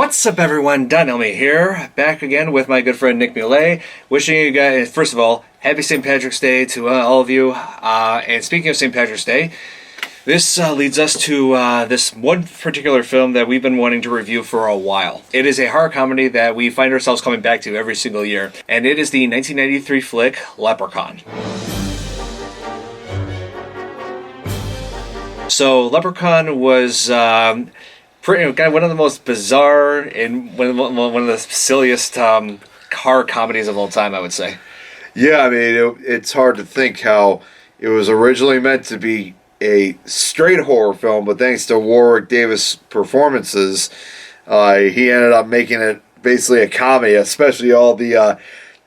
What's up, everyone? Elmi here, back again with my good friend Nick Mulae, wishing you guys, first of all, happy St. Patrick's Day to all of you. And speaking of St. Patrick's Day, this leads us to this one particular film that we've been wanting to review for a while. It is a horror comedy that we find ourselves coming back to every single year, and it is the 1993 flick Leprechaun. So, Leprechaun was kind of one of the most bizarre and one of the silliest horror comedies of all time, I would say. Yeah, I mean, it's hard to think how it was originally meant to be a straight horror film, but thanks to Warwick Davis' performances, he ended up making it basically a comedy, especially all the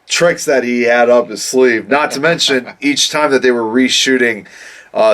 tricks that he had up his sleeve. Not to mention, each time that they were reshooting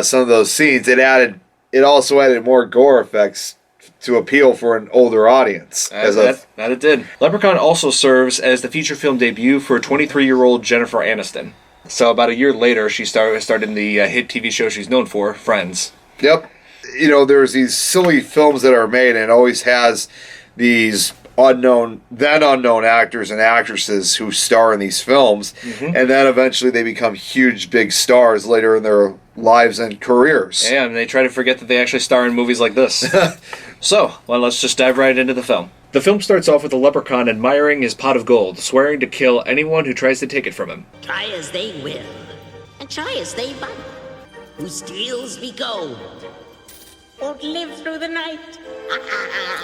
some of those scenes, it also added more gore effects to appeal for an older audience. That it did. Leprechaun also serves as the feature film debut for 23-year-old Jennifer Aniston. So about a year later, she started in the hit TV show she's known for, Friends. Yep. You know, there's these silly films that are made, and it always has these unknown actors and actresses who star in these films, and then eventually they become huge, big stars later in their lives and careers. Yeah, and they try to forget that they actually star in movies like this. So, let's just dive right into the film. The film starts off with the leprechaun admiring his pot of gold, swearing to kill anyone who tries to take it from him. Try as they will, and try as they might, who steals me gold won't live through the night.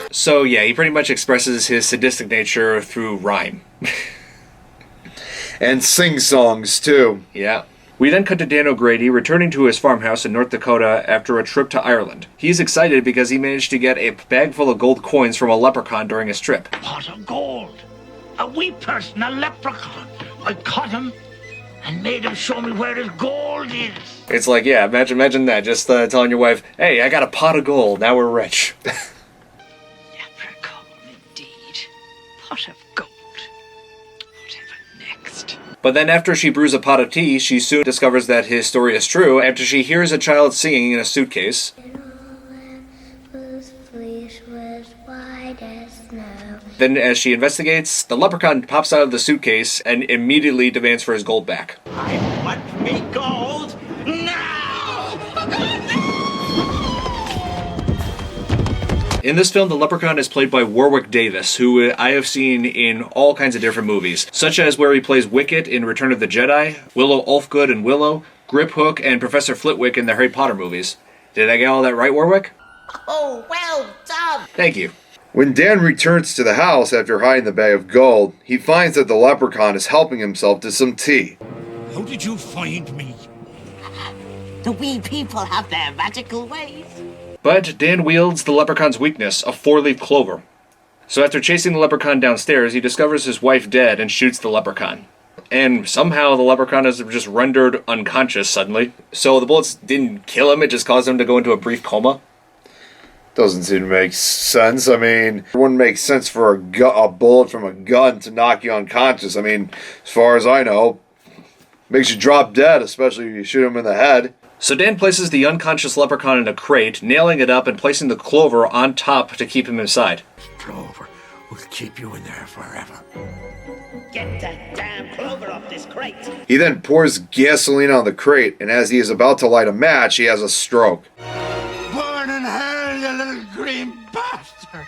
So yeah, he pretty much expresses his sadistic nature through rhyme. And sing songs, too. Yeah. We then cut to Dan O'Grady returning to his farmhouse in North Dakota after a trip to Ireland. He's excited because he managed to get a bag full of gold coins from a leprechaun during his trip. Pot of gold. A wee person, a leprechaun. I caught him and made him show me where his gold is. It's like, yeah, imagine that. Just telling your wife, hey, I got a pot of gold. Now we're rich. Leprechaun, indeed. Pot of gold. Whatever next? But then after she brews a pot of tea, she soon discovers that his story is true after she hears a child singing in a suitcase. Then as she investigates, the leprechaun pops out of the suitcase and immediately demands for his gold back. I want me gold now! In this film, the leprechaun is played by Warwick Davis, who I have seen in all kinds of different movies, such as where he plays Wicket in Return of the Jedi, Willow Ulfgood in Willow, Grip Hook, and Professor Flitwick in the Harry Potter movies. Did I get all that right, Warwick? Oh, well done! Thank you. When Dan returns to the house after hiding the bag of gold, he finds that the leprechaun is helping himself to some tea. How did you find me? The wee people have their magical ways. But Dan wields the leprechaun's weakness, a four-leaf clover. So after chasing the leprechaun downstairs, he discovers his wife dead and shoots the leprechaun. And somehow the leprechaun is just rendered unconscious suddenly. So the bullets didn't kill him, it just caused him to go into a brief coma. Doesn't seem to make sense. I mean, it wouldn't make sense for a bullet from a gun to knock you unconscious. I mean, as far as I know, makes you drop dead, especially if you shoot him in the head. So Dan places the unconscious leprechaun in a crate, nailing it up and placing the clover on top to keep him inside. Clover will keep you in there forever. Get that damn clover off this crate. He then pours gasoline on the crate, and as he is about to light a match, he has a stroke. Burn in hell, you little green bastard!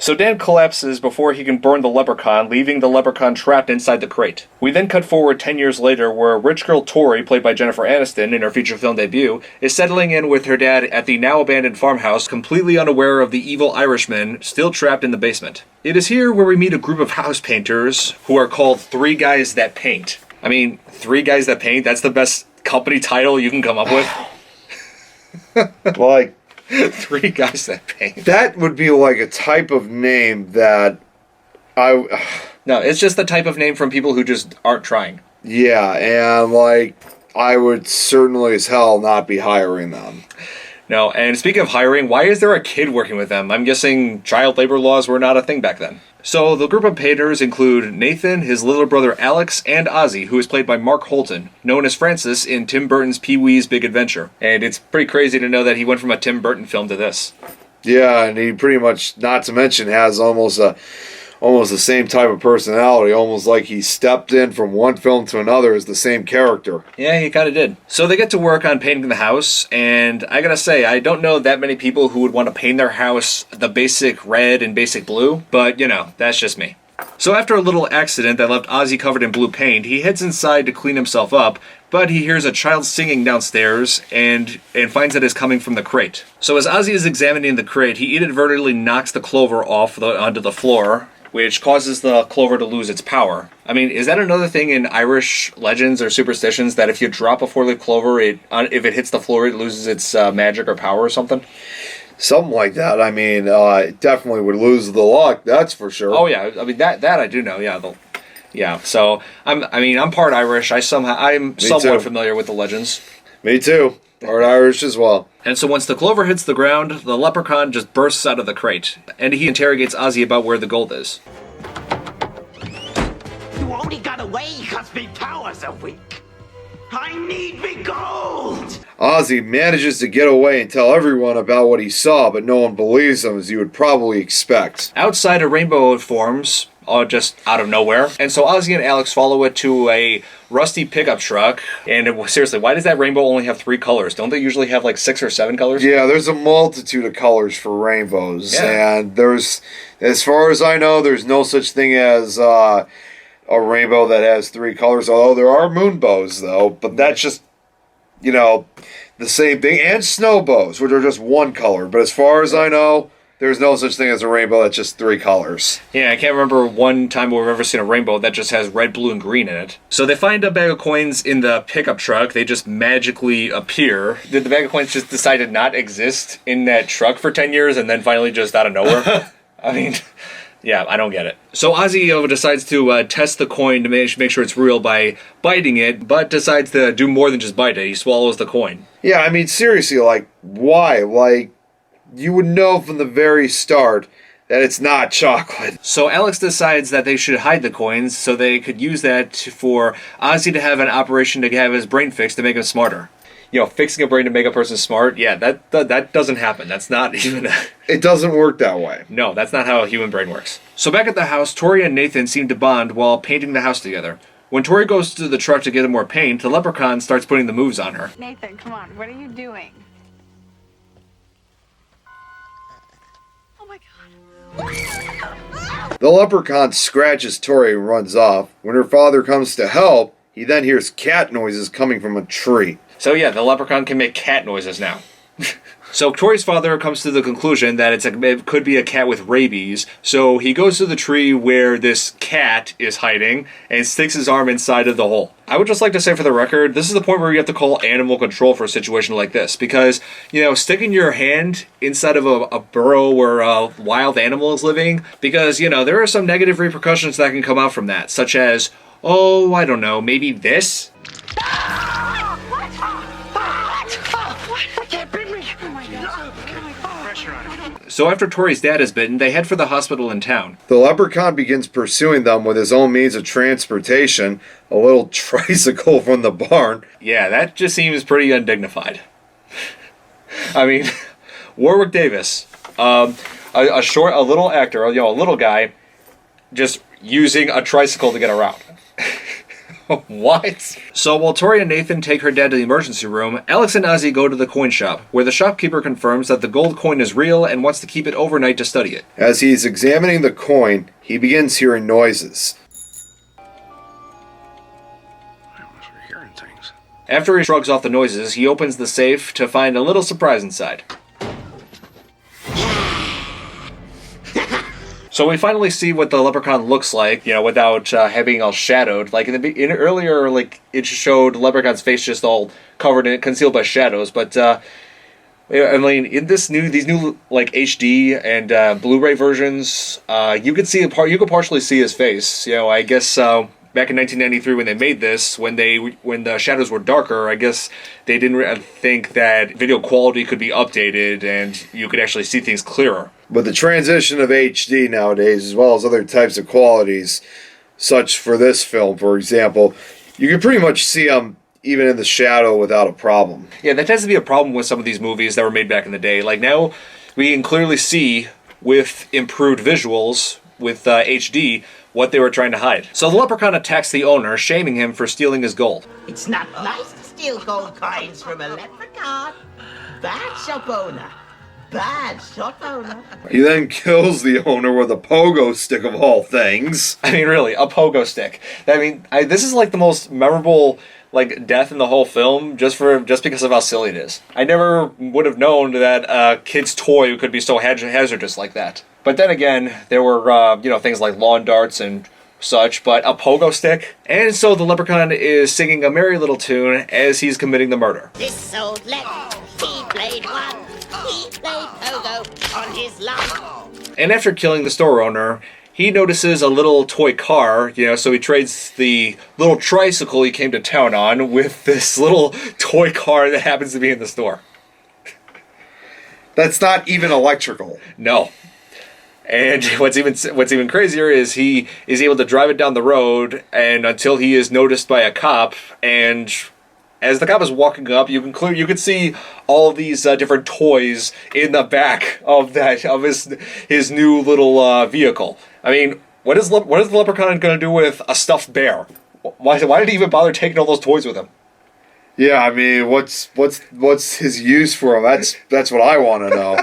So Dan collapses before he can burn the leprechaun, leaving the leprechaun trapped inside the crate. We then cut forward 10 years later, where rich girl Tori, played by Jennifer Aniston in her feature film debut, is settling in with her dad at the now abandoned farmhouse, completely unaware of the evil Irishman still trapped in the basement. It is here where we meet a group of house painters who are called Three Guys That Paint. I mean, Three Guys That Paint, that's the best company title you can come up with. Like, Three Guys That Paint. that would be like a type of name that No, it's just the type of name from people who just aren't trying. Yeah, and like, I would certainly as hell not be hiring them. No, and speaking of hiring, why is there a kid working with them? I'm guessing child labor laws were not a thing back then. So the group of painters include Nathan, his little brother Alex, and Ozzy, who is played by Mark Holton, known as Francis in Tim Burton's Pee-wee's Big Adventure. And it's pretty crazy to know that he went from a Tim Burton film to this. Yeah, and he pretty much, not to mention, has almost the same type of personality, almost like he stepped in from one film to another as the same character. Yeah, he kind of did. So they get to work on painting the house, and I gotta say, I don't know that many people who would want to paint their house the basic red and basic blue, but, that's just me. So after a little accident that left Ozzy covered in blue paint, he heads inside to clean himself up, but he hears a child singing downstairs and finds that it's coming from the crate. So as Ozzy is examining the crate, he inadvertently knocks the clover off onto the floor, which causes the clover to lose its power. I mean, is that another thing in Irish legends or superstitions, that if you drop a four-leaf clover, if it hits the floor, it loses its magic or power or something? Something like that. I mean, it definitely would lose the luck, that's for sure. Oh yeah, I mean that I do know. Yeah, so I'm part Irish. I'm somewhat too. familiar with the legends. Me too. Part Irish as well. And so once the clover hits the ground, the leprechaun just bursts out of the crate, and he interrogates Ozzy about where the gold is. You only got away because me powers are weak. I need me gold! Ozzy manages to get away and tell everyone about what he saw, but no one believes him, as you would probably expect. Outside, a rainbow forms, just out of nowhere. And so Ozzy and Alex follow it to a rusty pickup truck. And seriously, why does that rainbow only have 3 colors? Don't they usually have like 6 or 7 colors? Yeah, there's a multitude of colors for rainbows. Yeah. And there's, as far as I know, there's no such thing as a rainbow that has 3 colors. Although there are moonbows, though. But that's just, the same thing. And snowbows, which are just 1 color. But as far as I know, there's no such thing as a rainbow that's just 3 colors. Yeah, I can't remember one time we've ever seen a rainbow that just has red, blue, and green in it. So they find a bag of coins in the pickup truck. They just magically appear. Did the bag of coins just decide to not exist in that truck for 10 years and then finally just out of nowhere? I mean, yeah, I don't get it. So Ozzy decides to test the coin to make sure it's real by biting it, but decides to do more than just bite it. He swallows the coin. Yeah, I mean, seriously, why? You would know from the very start that it's not chocolate. So Alex decides that they should hide the coins so they could use that for Ozzy to have an operation to have his brain fixed to make him smarter. Fixing a brain to make a person smart, yeah, that doesn't happen. That's not even... It doesn't work that way. No, that's not how a human brain works. So back at the house, Tori and Nathan seem to bond while painting the house together. When Tori goes to the truck to get him more paint, the leprechaun starts putting the moves on her. Nathan, come on. What are you doing? Oh my God. The leprechaun scratches Tori and runs off. When her father comes to help, he then hears cat noises coming from a tree. So yeah, the leprechaun can make cat noises now. So Tori's father comes to the conclusion that it could be a cat with rabies, so he goes to the tree where this cat is hiding and sticks his arm inside of the hole. I would just like to say for the record, this is the point where you have to call animal control for a situation like this, because, sticking your hand inside of a burrow where a wild animal is living, because, there are some negative repercussions that can come out from that, such as, I don't know, maybe this? So after Tori's dad is bitten, they head for the hospital in town. The leprechaun begins pursuing them with his own means of transportation, a little tricycle from the barn. Yeah, that just seems pretty undignified. I mean, Warwick Davis, a little actor, a little guy, just using a tricycle to get around. What? So while Tori and Nathan take her dad to the emergency room, Alex and Ozzy go to the coin shop, where the shopkeeper confirms that the gold coin is real and wants to keep it overnight to study it. As he's examining the coin, he begins hearing noises. I must be hearing things. After he shrugs off the noises, he opens the safe to find a little surprise inside. So we finally see what the leprechaun looks like, without having all shadowed. Like earlier, it showed the leprechaun's face just all covered in concealed by shadows. But in these new HD and Blu-ray versions, you could partially see his face. I guess back in 1993 when they made this, when the shadows were darker, I guess they didn't think that video quality could be updated and you could actually see things clearer. But the transition of HD nowadays, as well as other types of qualities, such for this film, for example, you can pretty much see them even in the shadow without a problem. Yeah, that tends to be a problem with some of these movies that were made back in the day. Like now, we can clearly see with improved visuals, with HD, what they were trying to hide. So the Leprechaun attacks the owner, shaming him for stealing his gold. It's not nice to steal gold coins from a leprechaun. Bad shop owner. Bad shop owner. He then kills the owner with a pogo stick of all things. I mean, really, a pogo stick. I mean, this is like the most memorable death in the whole film, just because of how silly it is. I never would have known that a kid's toy could be so hazardous like that. But then again, there were things like lawn darts and such, but a pogo stick. And so the Leprechaun is singing a merry little tune as he's committing the murder. This old lep, he played one. He played pogo on his lawn. And after killing the store owner, he notices a little toy car, so he trades the little tricycle he came to town on with this little toy car that happens to be in the store. That's not even electrical. No. And what's even crazier is he is able to drive it down the road, and until he is noticed by a cop, and as the cop is walking up, you can see all these different toys in the back of his new little vehicle. I mean, what is the Leprechaun going to do with a stuffed bear? Why did he even bother taking all those toys with him? Yeah, I mean, what's his use for him? That's what I want to know.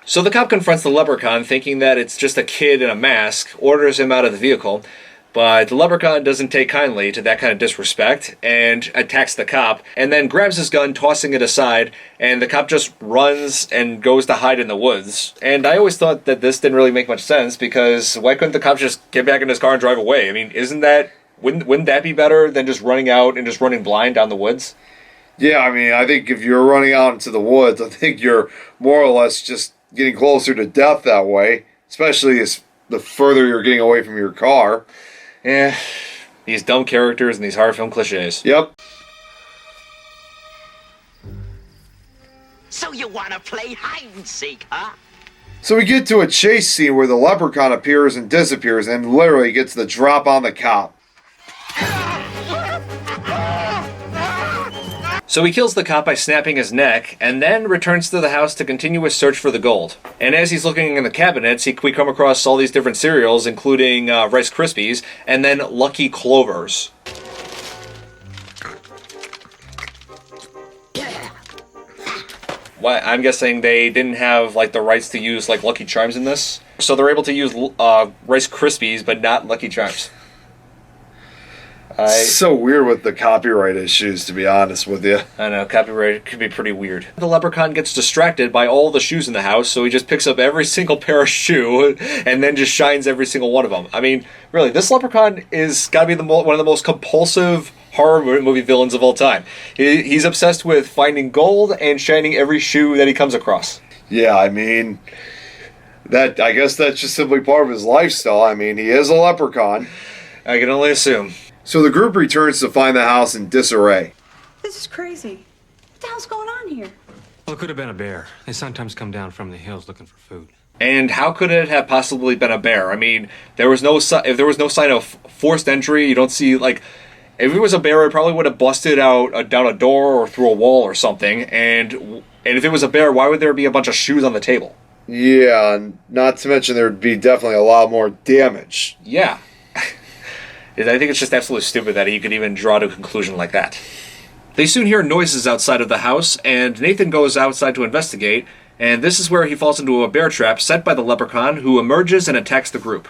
So the cop confronts the Leprechaun, thinking that it's just a kid in a mask, orders him out of the vehicle, but the Leprechaun doesn't take kindly to that kind of disrespect and attacks the cop, and then grabs his gun, tossing it aside, and the cop just runs and goes to hide in the woods. And I always thought that this didn't really make much sense, because why couldn't the cop just get back in his car and drive away? I mean, wouldn't that be better than just running out and just running blind down the woods? Yeah, I mean, I think if you're running out into the woods, I think you're more or less just getting closer to death that way, especially as the further you're getting away from your car. Yeah, these dumb characters and these horror film cliches. Yep. So you want to play hide and seek, huh? So we get to a chase scene where the Leprechaun appears and disappears and literally gets the drop on the cop. So he kills the cop by snapping his neck, and then returns to the house to continue his search for the gold. And as he's looking in the cabinets, we come across all these different cereals, including Rice Krispies, and then Lucky Clovers. I'm guessing they didn't have the rights to use Lucky Charms in this, so they're able to use Rice Krispies, but not Lucky Charms. It's so weird with the copyright issues, to be honest with you. I know, copyright could be pretty weird. The Leprechaun gets distracted by all the shoes in the house, so he just picks up every single pair of shoe and then just shines every single one of them. I mean, really, this Leprechaun is got to be one of the most compulsive horror movie villains of all time. He's obsessed with finding gold and shining every shoe that he comes across. Yeah, I mean, I guess that's just simply part of his lifestyle. I mean, he is a leprechaun. I can only assume. So the group returns to find the house in disarray. This is crazy. What the hell's going on here? Well, it could have been a bear. They sometimes come down from the hills looking for food. And how could it have possibly been a bear? I mean, if there was no sign of forced entry, you don't see, if it was a bear, it probably would have busted out down a door or through a wall or something. And if it was a bear, why would there be a bunch of shoes on the table? Yeah, and not to mention there would be definitely a lot more damage. Yeah. I think it's just absolutely stupid that he could even draw to a conclusion like that. They soon hear noises outside of the house, and Nathan goes outside to investigate, and this is where he falls into a bear trap set by the Leprechaun, who emerges and attacks the group.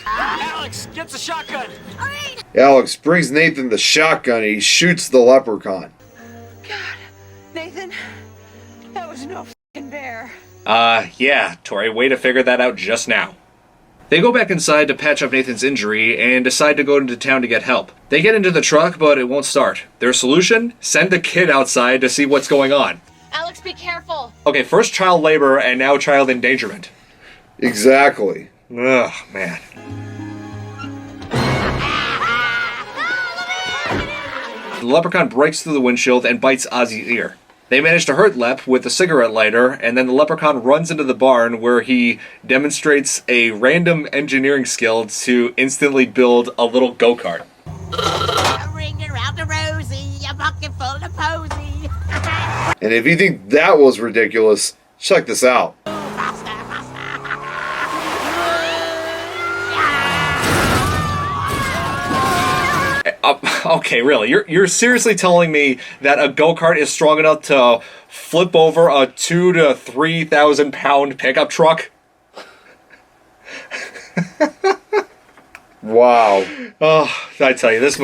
Alex, get the shotgun! Alex brings Nathan the shotgun and he shoots the Leprechaun. God, Nathan, that was no fucking bear. Yeah, Tori, way to figure that out just now. They go back inside to patch up Nathan's injury and decide to go into town to get help. They get into the truck, but it won't start. Their solution? Send the kid outside to see what's going on. Alex, be careful. Okay, first child labor and now child endangerment. Exactly. Ugh, man. The Leprechaun breaks through the windshield and bites Ozzy's ear. They manage to hurt Lep with a cigarette lighter, and then the Leprechaun runs into the barn where he demonstrates a random engineering skill to instantly build a little go-kart. A ring around the rosy, a bucket full pull the posy. And if you think that was ridiculous, check this out. Okay, really? You're seriously telling me that a go-kart is strong enough to flip over a 2,000 to 3,000 pound pickup truck? Wow. Oh, I tell you, this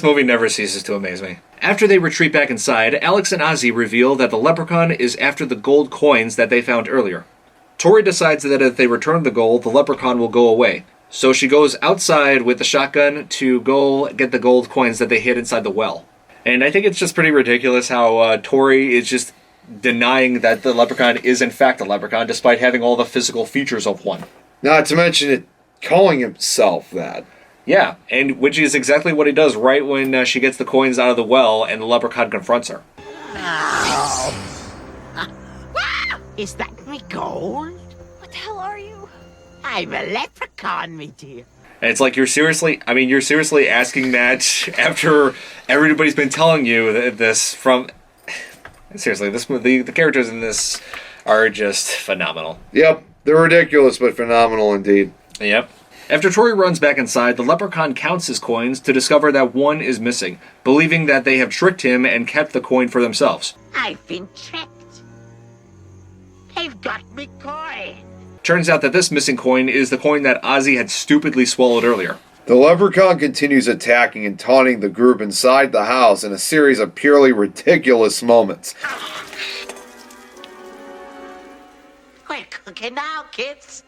movie never ceases to amaze me. After they retreat back inside, Alex and Ozzy reveal that the Leprechaun is after the gold coins that they found earlier. Tori decides that if they return the gold, the Leprechaun will go away. So she goes outside with the shotgun to go get the gold coins that they hid inside the well. And I think it's just pretty ridiculous how Tori is just denying that the Leprechaun is in fact a Leprechaun, despite having all the physical features of one. Not to mention it calling himself that. Yeah, and which is exactly what he does right when she gets the coins out of the well and the Leprechaun confronts her. Is that me gold? What the hell are you? I'm a leprechaun, me dear. And it's like you're seriously asking that after everybody's been telling you this from... Seriously, the characters in this are just phenomenal. Yep, they're ridiculous but phenomenal indeed. Yep. After Tori runs back inside, the Leprechaun counts his coins to discover that one is missing, believing that they have tricked him and kept the coin for themselves. I've been tricked. They've got me coin. Turns out that this missing coin is the coin that Ozzy had stupidly swallowed earlier. The Leprechaun continues attacking and taunting the group inside the house in a series of purely ridiculous moments. We're cooking now, kids.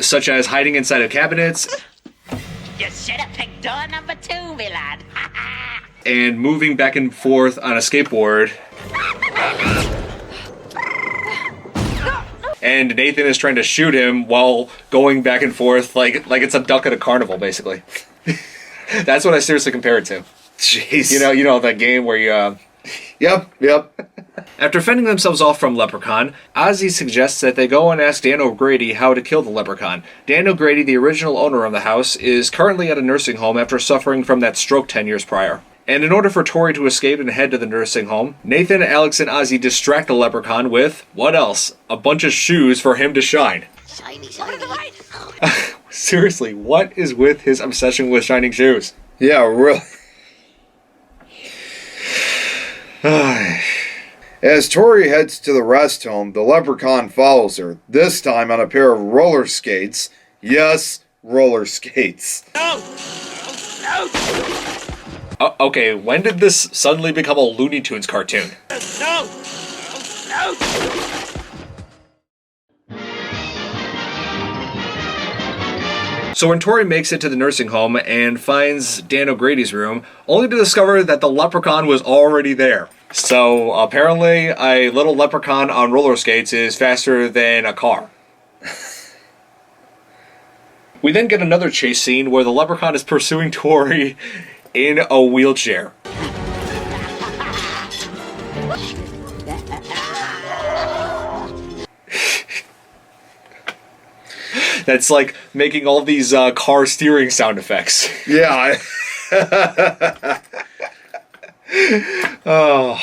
Such as hiding inside of cabinets, You should have picked door number 2, me lad. and moving back and forth on a skateboard. And Nathan is trying to shoot him while going back and forth like it's a duck at a carnival, basically. That's what I seriously compare it to. Jeez. You know that game where you... Yep. After fending themselves off from Leprechaun, Ozzy suggests that they go and ask Dan O'Grady how to kill the Leprechaun. Dan O'Grady, the original owner of the house, is currently at a nursing home after suffering from that stroke 10 years prior. And in order for Tori to escape and head to the nursing home, Nathan, Alex, and Ozzy distract the Leprechaun with, what else? A bunch of shoes for him to shine. Shiny, shiny. Seriously, what is with his obsession with shining shoes? Yeah, really. As Tori heads to the rest home, the Leprechaun follows her, this time on a pair of roller skates. Yes, roller skates. Okay, when did this suddenly become a Looney Tunes cartoon? So when Tori makes it to the nursing home and finds Dan O'Grady's room, only to discover that the Leprechaun was already there. So apparently a little leprechaun on roller skates is faster than a car. We then get another chase scene where the Leprechaun is pursuing Tori in a wheelchair. That's like making all these car steering sound effects. Yeah. Oh.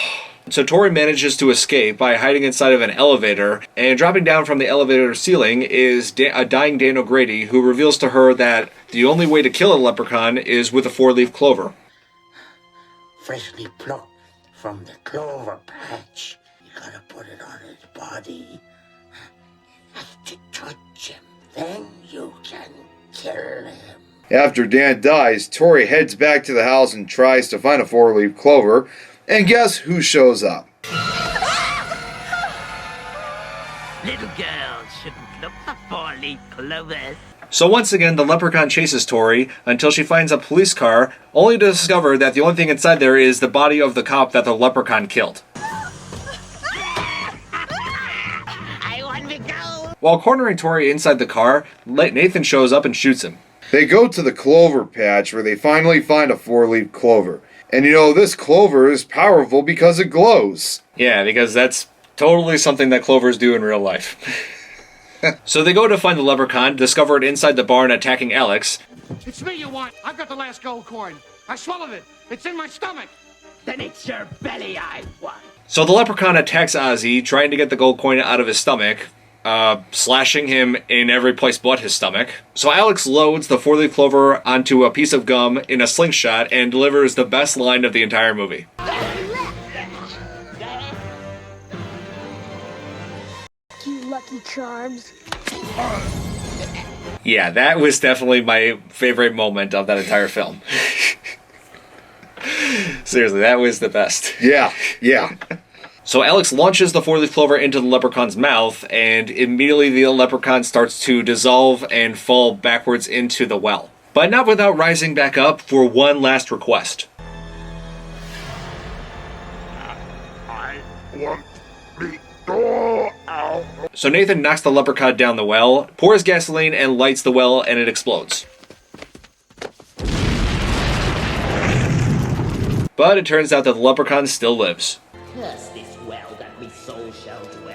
So Tori manages to escape by hiding inside of an elevator, and dropping down from the elevator ceiling is a dying Dan O'Grady, who reveals to her that the only way to kill a leprechaun is with a 4-leaf clover. Freshly plucked from the clover patch. You gotta put it on his body. Have to touch him. Then you can kill him. After Dan dies, Tori heads back to the house and tries to find a 4-leaf clover. And guess who shows up? Little girls shouldn't look for 4-leaf clovers. So once again, the leprechaun chases Tori until she finds a police car, only to discover that the only thing inside there is the body of the cop that the leprechaun killed. I want to go. While cornering Tori inside the car, Nathan shows up and shoots him. They go to the clover patch where they finally find a 4-leaf clover. And you know, this clover is powerful because it glows. Yeah, because that's totally something that clovers do in real life. So they go to find the leprechaun, discover it inside the barn attacking Alex. It's me you want. I've got the last gold coin. I swallowed it. It's in my stomach. then it's your belly I want. So the Leprechaun attacks Ozzy, trying to get the gold coin out of his stomach, slashing him in every place but his stomach. So Alex loads the four-leaf clover onto a piece of gum in a slingshot and delivers the best line of the entire movie. You lucky charms. Yeah, that was definitely my favorite moment of that entire film. Seriously, that was the best. Yeah. So Alex launches the four-leaf clover into the leprechaun's mouth, and immediately the leprechaun starts to dissolve and fall backwards into the well. But not without rising back up for one last request. I want me door out. So Nathan knocks the leprechaun down the well, pours gasoline, and lights the well, and it explodes. But it turns out that the leprechaun still lives. Curse this well that me soul shall dwell,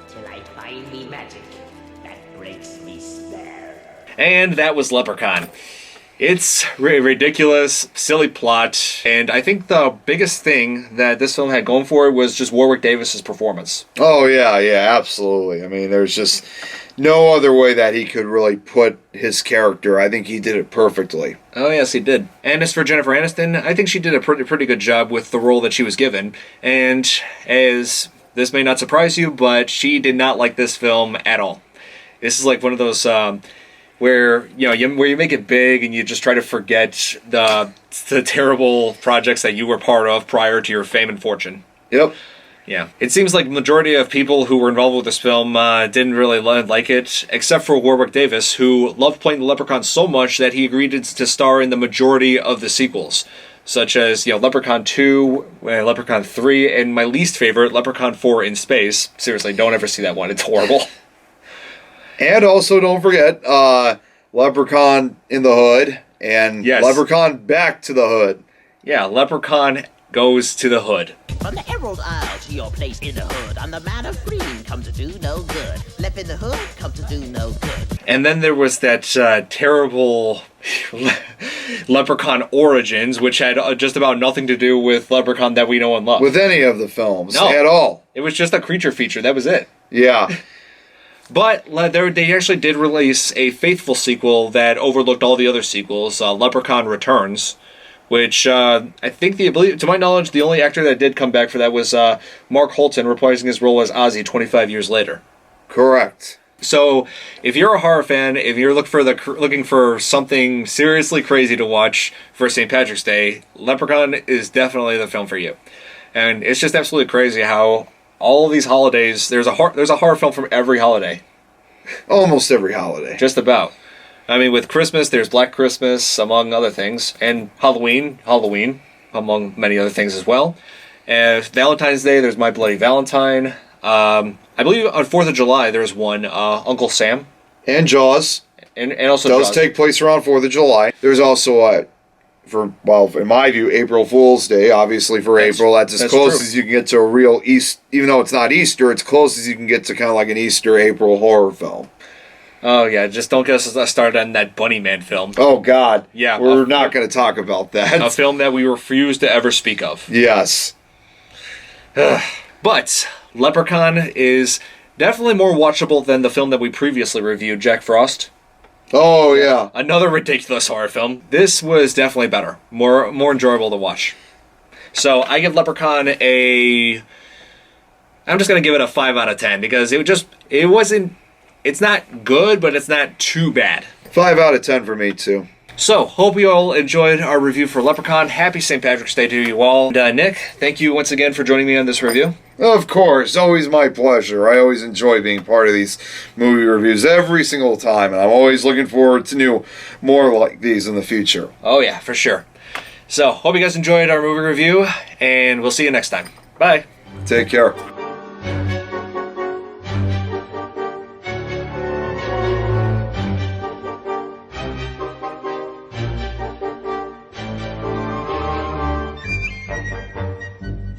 till I find me magic that breaks me spell. And that was Leprechaun. It's ridiculous, silly plot, and I think the biggest thing that this film had going for it was just Warwick Davis's performance. Oh, yeah, absolutely. I mean, there's just no other way that he could really put his character. I think he did it perfectly. Oh, yes, he did. And as for Jennifer Aniston, I think she did a pretty good job with the role that she was given. And as this may not surprise you, but she did not like this film at all. This is like one of those where where you make it big and you just try to forget the terrible projects that you were part of prior to your fame and fortune. Yep. Yeah, it seems like the majority of people who were involved with this film didn't really like it, except for Warwick Davis, who loved playing the Leprechaun so much that he agreed to star in the majority of the sequels, such as Leprechaun 2, Leprechaun 3, and my least favorite, Leprechaun 4 in Space. Seriously, don't ever see that one. It's horrible. And also, don't forget Leprechaun in the Hood and Leprechaun Back to the Hood. Yeah, Leprechaun goes to the hood. From the Emerald Isle to your place in the hood, I'm the man of green, come to do no good. Left in the hood, come to do no good. And then there was that terrible Leprechaun Origins, which had just about nothing to do with Leprechaun that we know and love. With any of the films No. at all. It was just a creature feature, that was it. Yeah. But they actually did release a faithful sequel that overlooked all the other sequels, Leprechaun Returns, which I think, to my knowledge, the only actor that did come back for that was Mark Holton, reprising his role as Ozzy 25 years later. Correct. So, if you're a horror fan, if you're looking for something seriously crazy to watch for St. Patrick's Day, Leprechaun is definitely the film for you. And it's just absolutely crazy how all of these holidays, there's a horror film from every holiday. Almost every holiday. Just about. I mean, with Christmas, there's Black Christmas, among other things, and Halloween, among many other things as well. And Valentine's Day, there's My Bloody Valentine. I believe on 4th of July, there's one, Uncle Sam. And Jaws. And also Does Jaws. take place around 4th of July. There's also, in my view, April Fool's Day, obviously for April. That's as close true. as you can get to a real Easter. Even though it's not Easter, it's close as you can get to kind of like an Easter April horror film. Oh, yeah, just don't get us started on that Bunny Man film. Oh, God. Yeah. We're not going to talk about that. A film that we refuse to ever speak of. Yes. But Leprechaun is definitely more watchable than the film that we previously reviewed, Jack Frost. Oh, yeah. Another ridiculous horror film. This was definitely better. More enjoyable to watch. So I give Leprechaun I'm just going to give it a 5 out of 10 because it's not good, but it's not too bad. 5 out of 10 for me, too. So, hope you all enjoyed our review for Leprechaun. Happy St. Patrick's Day to you all. And Nick, thank you once again for joining me on this review. Of course, always my pleasure. I always enjoy being part of these movie reviews every single time, and I'm always looking forward to more like these in the future. Oh yeah, for sure. So, hope you guys enjoyed our movie review, and we'll see you next time. Bye. Take care.